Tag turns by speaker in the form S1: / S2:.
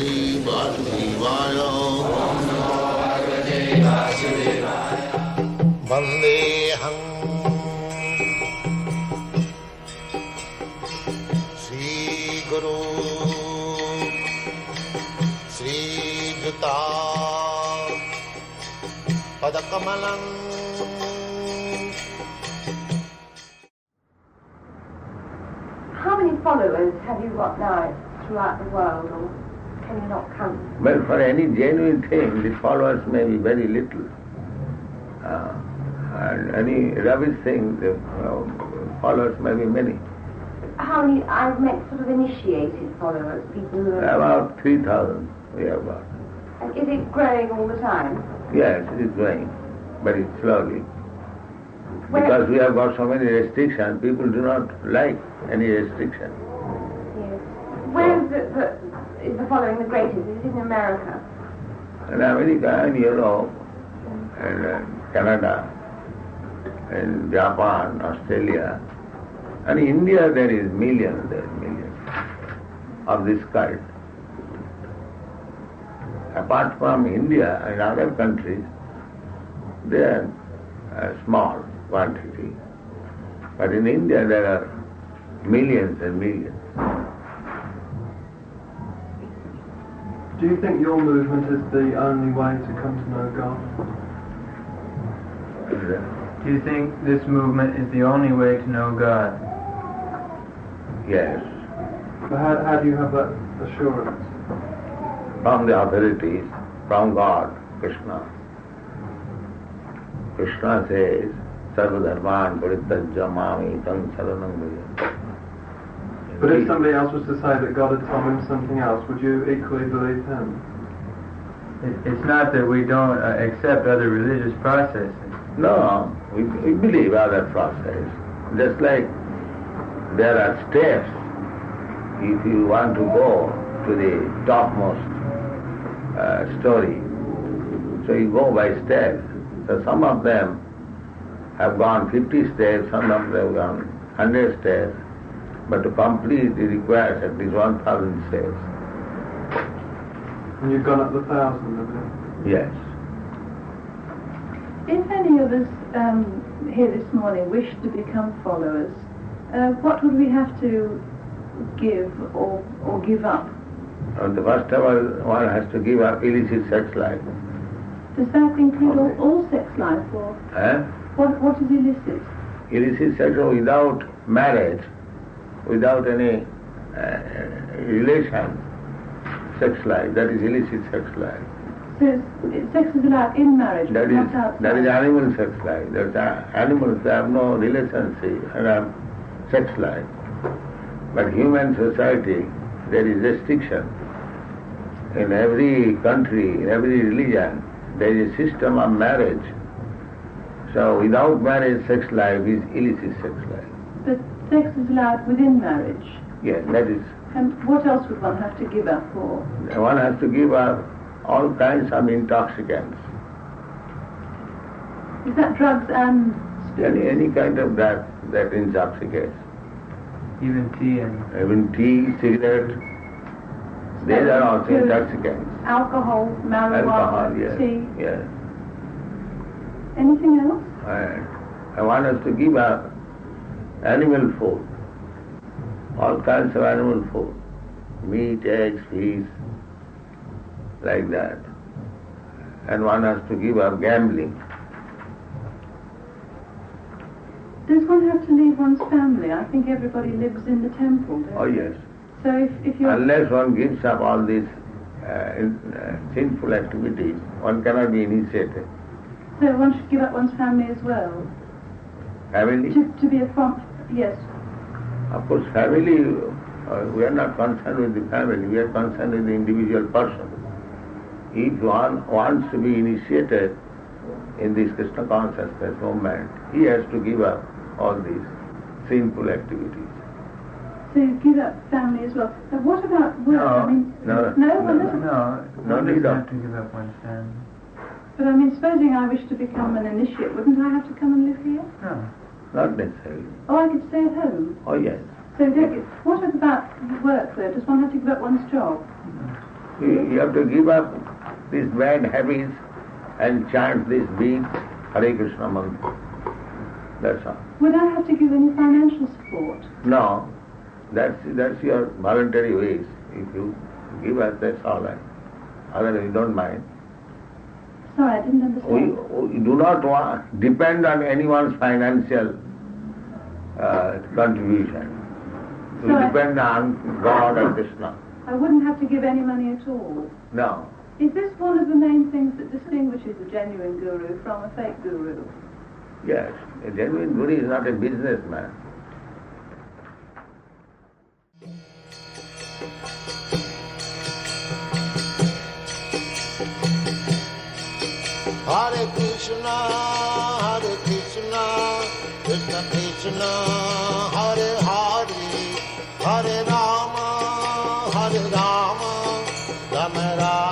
S1: Bhagavate Vasudevaya. Vandeham Sri Guru Sri Juta Padakamalam.
S2: How many followers have you got now throughout the world, or can you not count?
S3: Well, for any genuine thing, the followers may be very little. And any rubbish thing, the followers may be many.
S2: How many, I meant sort of initiated followers, people who are...
S3: About 3,000 we have got.
S2: And is it growing all the time?
S3: Yes, it is growing, but it's slowly. Because we have got so many restrictions, people do not like any restriction.
S2: Yes. Where is the following the greatest? Is it in America?
S3: In America, in Europe, and Canada, in Japan, Australia, and in India there is millions of this kind. Apart from India and other countries, they are small quantity. But in India there are millions and millions.
S4: Do you think your movement is the only way to come to know God?
S5: Do you think this movement is the only way to know God?
S3: Yes.
S4: But how do you have that assurance?
S3: From the authorities, from God, Krishna. Krishna says, Sarvadharman Parityajya Mami Tam Saranam Bhaja.
S4: But if somebody else was to say that God had told him something else, would you equally believe him?
S5: It's not that we don't accept other religious processes.
S3: No, we believe other process. Just like there are steps, if you want to go to the topmost story, so you go by steps. So some of them have gone 50 steps, some of them have gone 100 steps, but to complete it requires at least 1,000 steps.
S4: And you've gone up the 1,000, have you?
S3: Yes.
S6: If any of us here this morning wish to become followers, what would we have to give or give up?
S3: The first of all, one has to give up illicit sex life.
S6: Does that include all sex life, or what is illicit?
S3: Illicit sex without marriage, without any relation, sex life, that is illicit sex life.
S6: So sex is allowed in marriage, but not outside?
S3: That is animal sex life. Animals have no relationship and have sex life. But human society, there is restriction. In every country, in every religion, there is a system of marriage. So without marriage, sex life is illicit sex life.
S6: But sex is allowed within marriage?
S3: Yes, that is.
S6: And what else would one have to give up for?
S3: One has to give up all kinds of intoxicants.
S6: Is that drugs and spirits?
S3: Any kind of that intoxicates.
S5: Even tea
S3: Even tea, cigarette, these are also intoxicants.
S6: Alcohol, marijuana,
S3: yes.
S6: tea.
S3: Yes.
S6: Anything else?
S3: I want us to give up animal food, all kinds of animal food, meat, eggs, fish, like that. And one has to give up gambling.
S6: Does one have to leave one's family? I think everybody lives in the temple, don't
S3: Oh
S6: they?
S3: yes.
S6: So if you're...
S3: Unless one gives up all these sinful activities, one cannot be initiated.
S6: So one should give up one's family as well?
S3: Family?
S6: To be a yes.
S3: Of course, family, we are not concerned with the family, we are concerned with the individual person. If one wants to be initiated in this Krishna consciousness movement, he has to give up all these sinful activities.
S6: So you give up family as well. But what about work?
S5: No,
S6: I mean,
S3: no,
S5: one
S3: need
S5: doesn't
S3: of.
S5: have to give up one's family.
S6: But I mean, supposing I wish to become an initiate, wouldn't I have to come and live here?
S5: No.
S3: Not necessarily.
S6: Oh, I could stay at home.
S3: Oh yes.
S6: So what about work though? Does one have to give up one's job?
S3: You have to give up these bad habits and chant this big Hare Krishna mantra. That's all.
S6: Would I have to give any financial support?
S3: No, that's your voluntary ways. If you give us, that's all right. Otherwise, you don't mind.
S6: Sorry, I didn't understand.
S3: We do not depend on anyone's financial contribution. We
S6: So
S3: depend on God and Krishna.
S6: I wouldn't have to give any money at all.
S3: No.
S6: Is this one of the main things that distinguishes a genuine guru from a fake guru?
S3: Yes, a genuine guru is not a businessman.
S1: Hare Krishna, Krishna Krishna, Hare Hare, Hare Rama, Rama Rama.